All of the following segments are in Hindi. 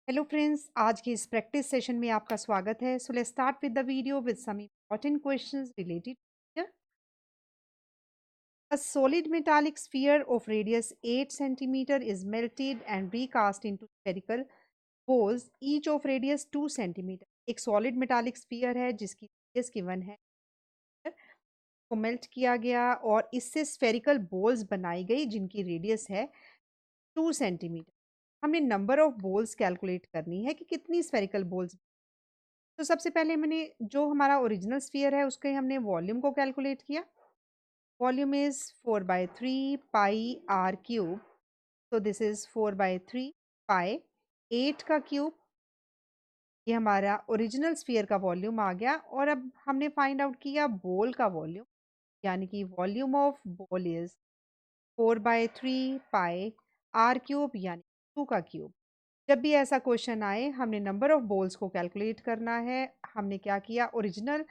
हेलो फ्रेंड्स, आज के इस प्रैक्टिस सेशन में आपका स्वागत है। So let's start with the video with some important questions related. A solid metallic sphere of radius 8 centimeter is melted and recast into spherical balls each of radius 2 centimeter. एक solid metallic sphere है जिसकी radius given है, को मेल्ट किया गया और इससे स्फेरिकल बॉल्स बनाई गई जिनकी रेडियस है 2 सेंटीमीटर। हमें नंबर ऑफ बॉल्स कैलकुलेट करनी है कि कितनी स्फेरिकल बॉल्स। तो सबसे पहले मैंने जो हमारा ओरिजिनल स्फीयर है उसके हमने वॉल्यूम को कैलकुलेट किया। Volume is 4/3 pi are cube. तो दिस इज 4/3 पाई 8 का क्यूब। ये हमारा ओरिजिनल स्फीयर का वॉल्यूम आ गया और अब हमने फाइंड आउट किया बॉल का वॉल्यूम, यानी कि volume of ball is 4/3 pi are cube यानी 2 का क्यूब। जब भी ऐसा क्वेश्चन आए हमने नंबर ऑफ बॉल्स को कैलकुलेट करना है। हमने क्या किया, ओरिजिनल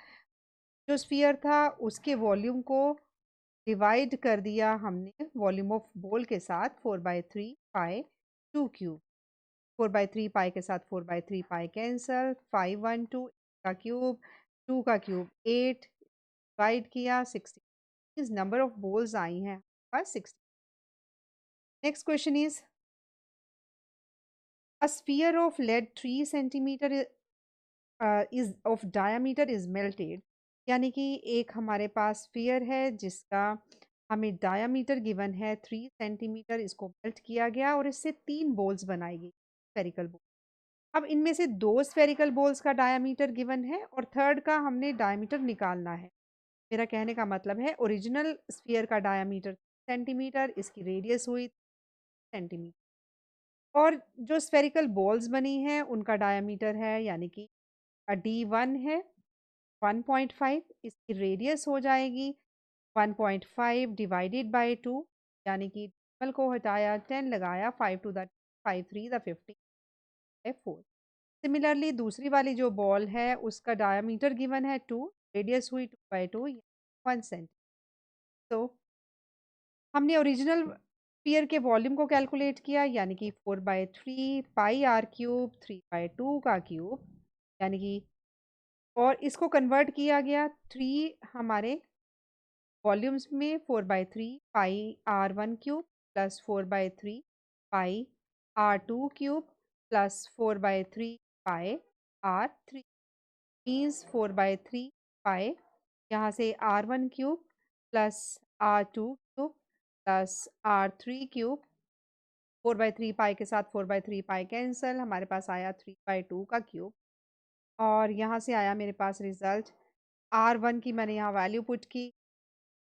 जो स्फीयर था उसके वॉल्यूम को डिवाइड कर दिया हमने वॉल्यूम ऑफ बॉल के साथ 4/3 पाई 2 क्यूब। 4/3 पाई के साथ 4/3 पाई कैंसल, 512 का क्यूब, 2 का क्यूब 8, डिवाइड किया 60। इस नंबर ऑफ बॉल्स आई हैं बस 60। Next question is a sphere of lead 3 centimetre is of diameter is melted. यानी कि एक हमारे पास स्फीयर है जिसका हमें डायामीटर गिवन है 3 सेंटीमीटर, इसको मेल्ट किया गया और इससे 3 बॉल्स बनाई गई स्फेरिकल बॉल। अब इनमें से 2 स्फेरिकल बॉल्स का डायामीटर गिवन है और थर्ड का हमने डायामीटर निकालना है। मेरा कहने का मतलब है ओरिजिनल स्फीयर का डायामीटर सेंटीमीटर, इसकी रेडियस हुई सेंटीमीटर, और जो स्फेरिकल बॉल्स बनी हैं उनका डायामीटर है यानी कि D1 है 1.5, इसकी रेडियस हो जाएगी 1.5 डिवाइडेड बाय 2, यानी कि डेसिमल को हटाया 10 लगाया 5 टू द 5 3 द 15 है 4। सिमिलरली दूसरी वाली जो बॉल है उसका डायमीटर गिवन है 2, रेडियस हुई 2/2 1 सेंटीमीटर। तो हमने ओरिजिनल स्फीयर के वॉल्यूम को कैलकुलेट किया, यानी कि 4/3 पाई आर क्यूब 3/2 का क्यूब, यानी कि और इसको कन्वर्ट किया गया 3 हमारे वॉल्यूम्स में 4/3 पाई R1 क्यूब प्लस 4/3 पाई R2 क्यूब प्लस 4/3 पाई R3 मीन्स 4/3 पाई, यहाँ से R1 cube plus R2 cube plus R3 cube. 4/3 पाई के साथ 4/3 पाई कैंसल, हमारे पास आया 3/2 का क्यूब। और यहाँ से आया मेरे पास रिजल्ट R1 की मैंने यहाँ वैल्यू पुट की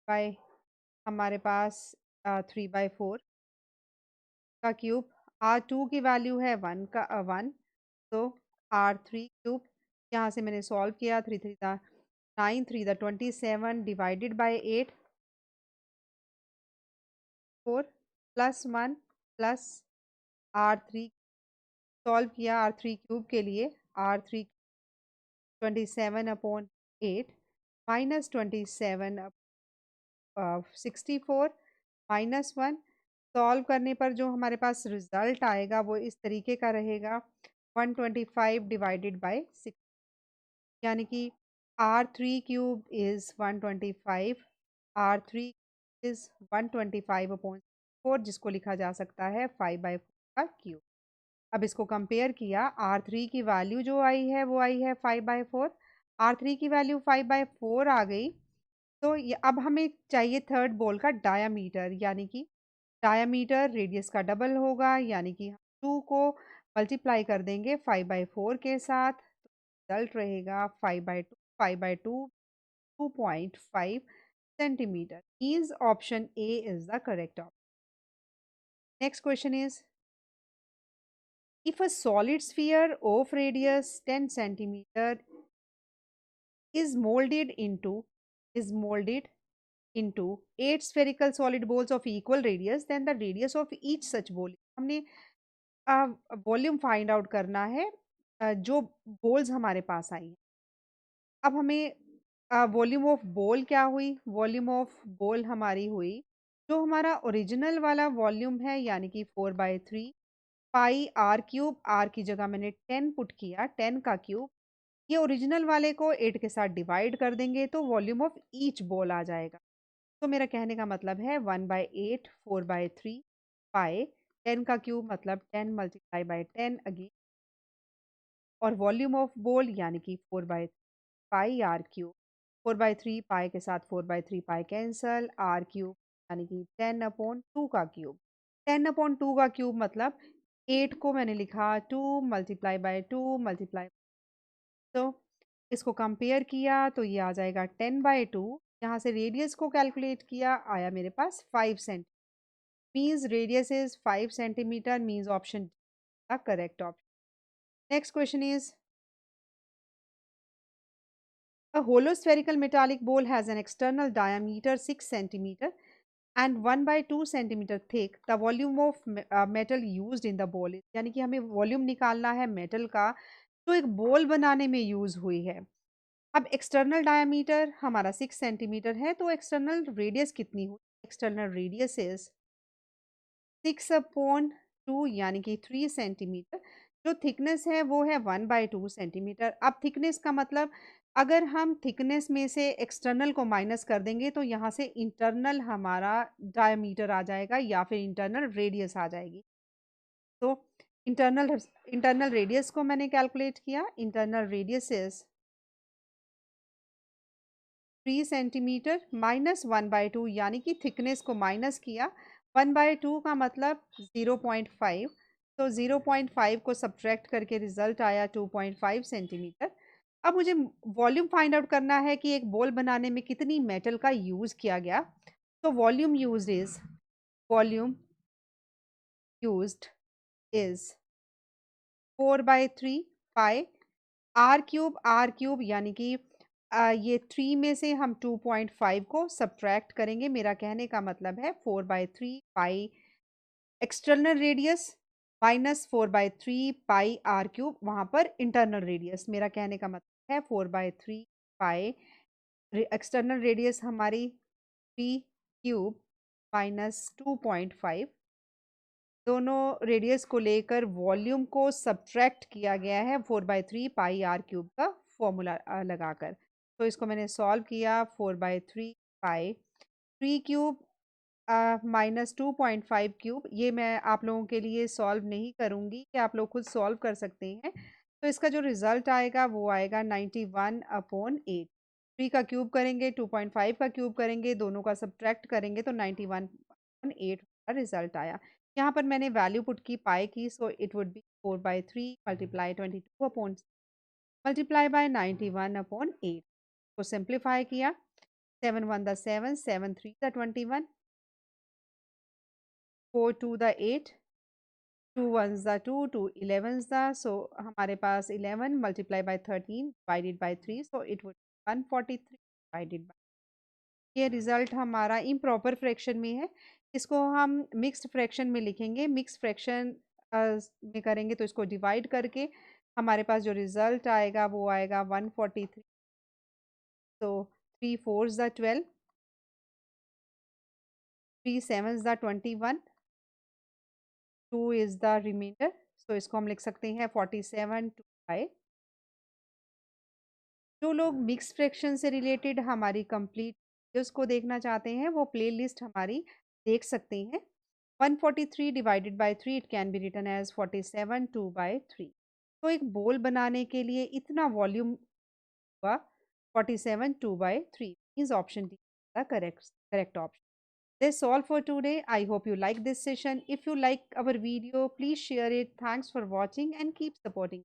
बाय हमारे पास 3/4 का क्यूब। R2 की वैल्यू है 1, तो R3 क्यूब यहाँ से मैंने सॉल्व किया, 3 3 दा 9, 3 दा 27 divided by 8, 4 plus 1 plus R3 solve किया R3 क्यूब के लिए, R3 27/8 माइनस 27 64 माइनस 1। सॉल्व करने पर जो हमारे पास रिजल्ट आएगा वो इस तरीके का रहेगा 125 डिवाइडेड बाय 6, यानी कि R3 cube is 125, R3 is 125/4, जिसको लिखा जा सकता है 5/4 का क्यूब। अब इसको कंपेयर किया, R3 की वैल्यू जो आई है वो आई है 5/4, R3 की वैल्यू 5/4 आ गई। तो ये अब हमें चाहिए थर्ड बॉल का डायामीटर, यानी कि डायामीटर रेडियस का डबल होगा, यानी कि हम 2 को मल्टीप्लाई कर देंगे 5/4 के साथ, तो रिजल्ट रहेगा 5/2, 5/2 2.5 centimetre. Means option A is the correct option. Next question is if a solid sphere of radius 10 centimeter is molded into is molded into 8 spherical solid balls of equal radius, then the radius of each such ball। हमने वॉल्यूम फाइंड आउट करना है जो बॉल्स हमारे पास आई हैं। अब हमें वॉल्यूम ऑफ बॉल क्या हुई, वॉल्यूम ऑफ बॉल हमारी हुई जो हमारा ओरिजिनल वाला वॉल्यूम है, यानी कि 4/3 पाई आर क्यूब, आर की जगह मैंने 10 पुट किया, 10 का क्यूब। ये ओरिजिनल वाले को 8 के साथ डिवाइड कर देंगे तो वॉल्यूम ऑफ ईच बॉल आ जाएगा। तो मेरा कहने का मतलब है 1/8, 4/3 पाई, 10 का क्यूब मतलब 10 मल्टीप्लाई बाय 10 अगेन, और वॉल्यूम ऑफ बॉल यानी कि 4/3 पाई आर क्यूब। 4/3 पाई के साथ 4/3 पाई कैंसल, आर क्यूब यानी कि 10/2 का क्यूब। 10/2 का क्यूब मतलब 8 को मैंने लिखा 2 मल्टीप्लाई बाय 2 मल्टीप्लाई, तो इसको कंपेयर किया तो ये आ जाएगा 10/2। यहाँ से रेडियस को कैलकुलेट किया, आया मेरे पास 5 cent, means radius is 5 centimetre, means option the correct option. Next question is a hollow spherical metallic bowl has an external diameter 6 centimeter and 1/2 centimeter thick. The volume of metal used in the bowl is, यानी कि हमें वॉल्यूम निकालना है मेटल का जो एक बोल बनाने में यूज हुई है। अब एक्सटर्नल डायमीटर हमारा 6 सेंटीमीटर है, तो एक्सटर्नल रेडियस कितनी हुई? एक्सटर्नल रेडियस इज 6/2 यानी कि 3 सेंटीमीटर। जो थिकनेस है वो है 1/2 सेंटीमीटर। अब थिकनेस का मतलब अगर हम थिकनेस में से एक्सटर्नल को माइनस कर देंगे तो यहाँ से इंटरनल हमारा डायमीटर आ जाएगा या फिर इंटरनल रेडियस आ जाएगी। तो इंटरनल इंटरनल रेडियस को मैंने कैलकुलेट किया, internal radius is 3 centimetre minus 1/2 यानी कि थिकनेस को माइनस किया, 1/2 का मतलब 0.5, तो 0.5 को सब्ट्रैक्ट करके रिजल्ट आया 2.5 सेंटीमीटर। अब मुझे वॉल्यूम फाइंड आउट करना है कि एक बॉल बनाने में कितनी मेटल का यूज किया गया। तो volume used is 4/3 pi are cube यानी कि ये 3 में से हम 2.5 को सब्ट्रैक्ट करेंगे। मेरा कहने का मतलब है 4/3 pi external radius minus 4/3 pi are cube, वहां पर इंटरनल रेडियस। मेरा कहने का मतलब है 4/3 पाई एक्सटर्नल रेडियस हमारी 3 क्यूब माइनस 2.5, दोनों रेडियस को लेकर वॉल्यूम को सब्ट्रैक्ट किया गया है 4/3 पाई आर क्यूब का फॉर्मूला लगाकर। तो इसको मैंने सॉल्व किया, 4/3 पाई 3 क्यूब माइनस 2.5 क्यूब। ये मैं आप लोगों के लिए सॉल्व नहीं करूँगी, कि आप लोग खुद सॉल्व कर सकते हैं। तो इसका जो रिजल्ट आएगा वो आएगा 91/8। 3 का क्यूब करेंगे, 2.5 का क्यूब करेंगे, दोनों का सब्ट्रैक्ट करेंगे तो 91/8 का रिजल्ट आया। यहाँ पर मैंने वैल्यू पुट की पाई की, so it would be 4/3 multiply 22 multiply by 91/8 को सिंप्लीफाई किया, 7 1 द 7, 7 3 द 21, 4 2 द 8, 2 1 द 2, 2 11 द, सो हमारे पास 11 multiply by 13 divided by 3, so it would 143 divided by. ये रिजल्ट हमारा इम्प्रॉपर फ्रैक्शन में है, इसको हम मिक्स्ड फ्रैक्शन में लिखेंगे। मिक्स्ड फ्रैक्शन में करेंगे तो इसको डिवाइड करके हमारे पास जो रिजल्ट आएगा वो आएगा 143, तो 3 4 द 12, 3 7 द 21, 2 इज द रिमाइंडर, सो इसको हम लिख सकते हैं 47 2 बाय। जो लोग मिक्स फ्रैक्शन से रिलेटेड हमारी कंप्लीट वीडियोस को देखना चाहते हैं वो प्लेलिस्ट हमारी देख सकते हैं। 143 divided by 3 it can be written as 47 2/3। तो एक बोल बनाने के लिए इतना वॉल्यूम हुआ 47 2/3, is option D the correct option. That's all for today. I hope you like this session. If you like our video, please share it. Thanks for watching and keep supporting.